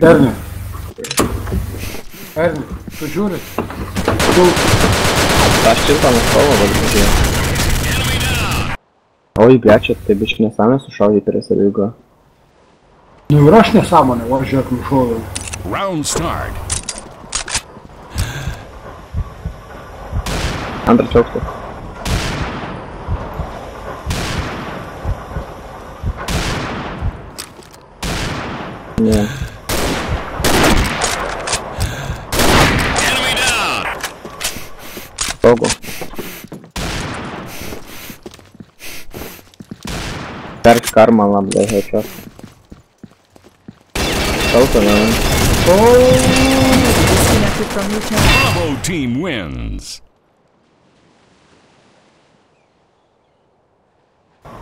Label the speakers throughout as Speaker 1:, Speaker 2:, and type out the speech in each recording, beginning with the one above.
Speaker 1: Erni, tu žiūri?
Speaker 2: Aš šitą nustovo vadinasi. Oi, blečia, tai biški nesąmonė sušaudyti prie savygo.
Speaker 1: Nu ir aš nesąmonė, va žiūrėk, nušoviau.
Speaker 3: Round start.
Speaker 2: Antras aukštas. Ne. Saugu. Perk karmą labai headshot. Saugu, ne.
Speaker 4: Disconnected from your channel.
Speaker 3: Bravo team wins.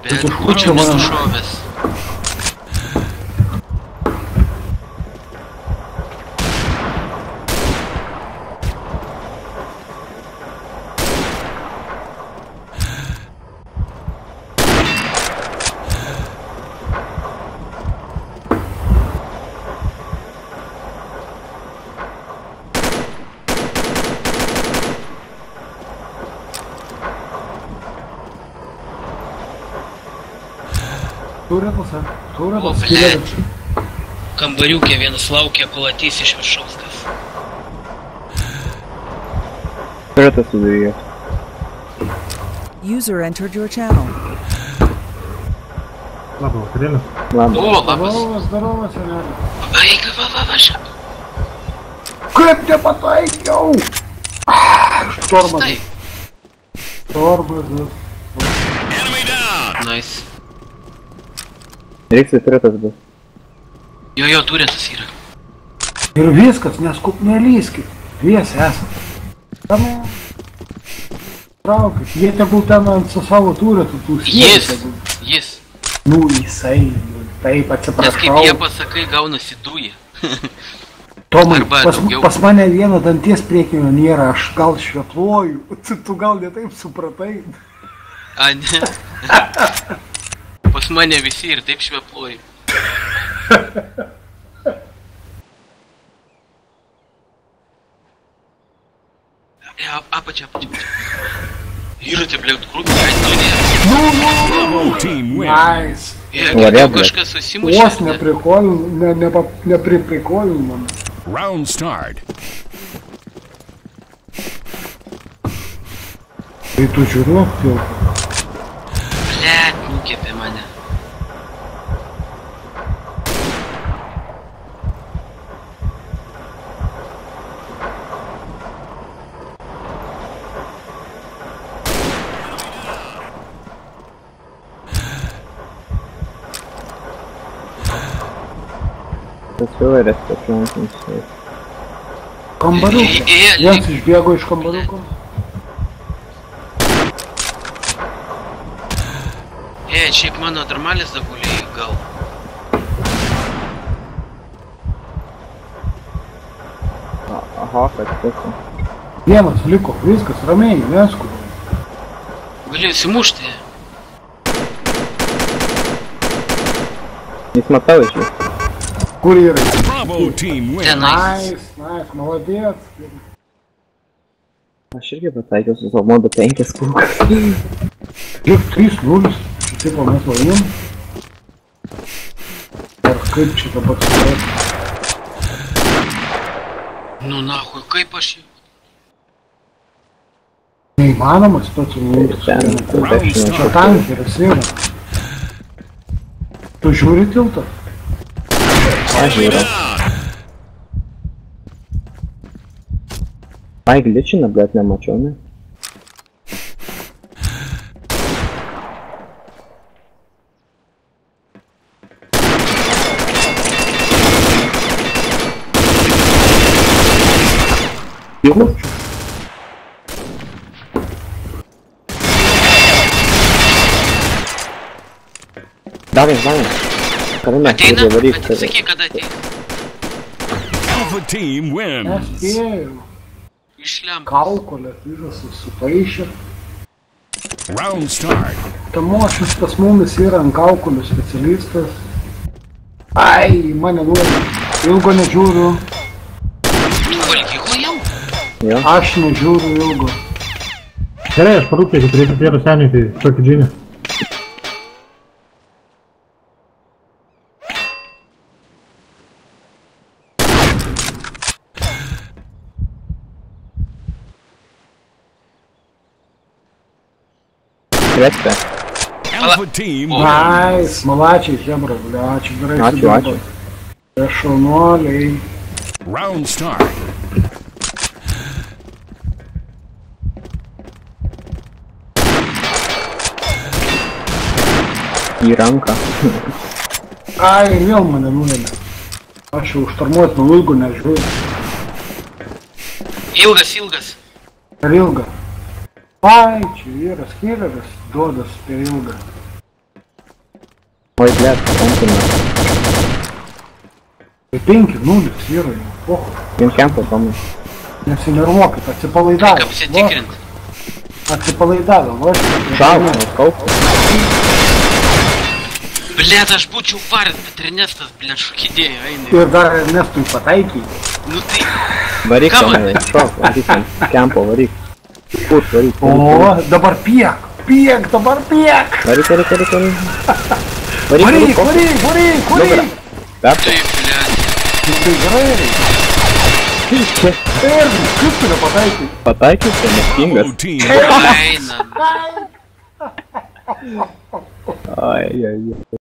Speaker 5: Bet kučiam sušovęs. O, blėt. Kambariukė vienas laukia, kol ateis iš viršaus kas.
Speaker 2: Turėtas sudarėjo.
Speaker 4: User entered your channel.
Speaker 1: Labas, vakarėlis.
Speaker 2: Labas.
Speaker 5: O, labas.
Speaker 1: Zdarovas, senelė.
Speaker 5: Eika, va, šia.
Speaker 1: Kaip nepataikiau? Štormas.
Speaker 5: Stai.
Speaker 1: Štormas.
Speaker 3: Enemy down.
Speaker 5: Nice.
Speaker 2: Reiks ir turėtas bus.
Speaker 5: Jo, turėtas yra.
Speaker 1: Ir viskas, nelyskit. Dviesi esat. Tam traukit. Jie tegul ten ant savo turėtų tų sėdų.
Speaker 5: Jis.
Speaker 1: Nu, jisai. Taip,
Speaker 5: Nes kaip
Speaker 1: atsiprašau.
Speaker 5: jie pasakai, gaunasi duje.
Speaker 1: Tomai,
Speaker 5: Arba daugiau.
Speaker 1: pas mane vieno danties priekinio nėra, aš gal švepluoju. Tu gal ne taip supratai.
Speaker 5: A, ne. Pas mane visi ir taip švepluoju. Apačia. Yra te, blėt, krūpį,
Speaker 3: Bravo team wins.
Speaker 1: Nice.
Speaker 5: Girdėjau, kažkas susimušė.
Speaker 1: Vos nepriprikoju man.
Speaker 3: Round start.
Speaker 1: Tai tu žiūrėk, pilka.
Speaker 5: Blėt, nukėpė mane.
Speaker 2: Tas fileris pačiuojantis.
Speaker 1: Kambariukas. Jens išbėgo iš kambariuko.
Speaker 5: Šiaip mano darmalis dagulė į gal.
Speaker 2: Aha, kad tiesa.
Speaker 1: Vienas liko, viskas, ramiai, neskubu.
Speaker 5: Galiu įsimušti.
Speaker 2: Jis matau iš jų.
Speaker 1: Kur yra?
Speaker 3: Bravo team wins.
Speaker 5: Tenais.
Speaker 1: Nice, maladėt.
Speaker 2: Aš irgi pataikiau su savo modu 5 kulkas.
Speaker 1: Lik 3-0. Tipo mes laimim. Ar kaip čia dabar suprasti?
Speaker 5: Nu, nahui, kaip aš jį?
Speaker 1: Neįmanomas pats laimėtis. Čia tankeris yra. Tu žiūri tiltą?
Speaker 2: Aš žiūriu. Ai, gličina, bet nemačiau, ne?
Speaker 1: Kur?
Speaker 2: Davai. Karina,
Speaker 5: Ateina?
Speaker 2: varyk.
Speaker 5: Sakyk, kada ateina.
Speaker 3: Alpha team wins.
Speaker 1: Nespėjau.
Speaker 5: Išlemp.
Speaker 1: Kaukolė, vyras supaišė.
Speaker 3: Round start.
Speaker 1: Tamošius pas mumis yra ant kaukolių specialistas. Ai, mane nuėmė. Ilgo nežiūriu.
Speaker 5: Valgyklą jau?
Speaker 2: Jo.
Speaker 1: Aš nežiūriu ilgo.
Speaker 6: Gerai, aš parūpė, jeigu turėtų priedo seniui, tai tokį džinį.
Speaker 2: Kviečia.
Speaker 3: Alpha team wins.
Speaker 1: Nice, malačiai, hebra, bля, ačiū gerai.
Speaker 2: Ačiū, ačiū.
Speaker 1: Jie šaunuoliai.
Speaker 3: Round start.
Speaker 2: Į ranką.
Speaker 1: Ai, vėl mane nulėmė. Aš jau štarmuot nuo ilgo nežiūriu.
Speaker 5: Ilgas.
Speaker 1: Per ilgą. Ai, čia yra skilleris, duodas per ilgą.
Speaker 2: Oi, blėt, kompina.
Speaker 1: Tai 5-0 yra jau, pohu.
Speaker 2: Jums kempo pamus.
Speaker 1: Nesinervuokit,
Speaker 5: Reikia
Speaker 1: atsipalaidavę.
Speaker 5: apsitikrint.
Speaker 1: Atsipalaidavę, lošia.
Speaker 2: Šalta, skaup.
Speaker 5: Blet, aš būčiau varęs, bet Ernestas, blet, šokidėjo, eina.
Speaker 1: Ir dar Ernestui pataikiai.
Speaker 5: Nu tai,
Speaker 2: Varyk,
Speaker 5: Ką man?
Speaker 2: Tomai, šok, varyk ten. Kempo, varyk. Put, varyk.
Speaker 1: O, dabar piek, dabar piek.
Speaker 2: Varyk.
Speaker 1: Varyk.
Speaker 2: Pertai.
Speaker 5: tai, blet.
Speaker 1: Tai gerai. Erni, kaip tu nepataikai?
Speaker 2: Pataikys, tai neskingas.
Speaker 3: Blue team wins.
Speaker 5: Eina.
Speaker 2: Ai.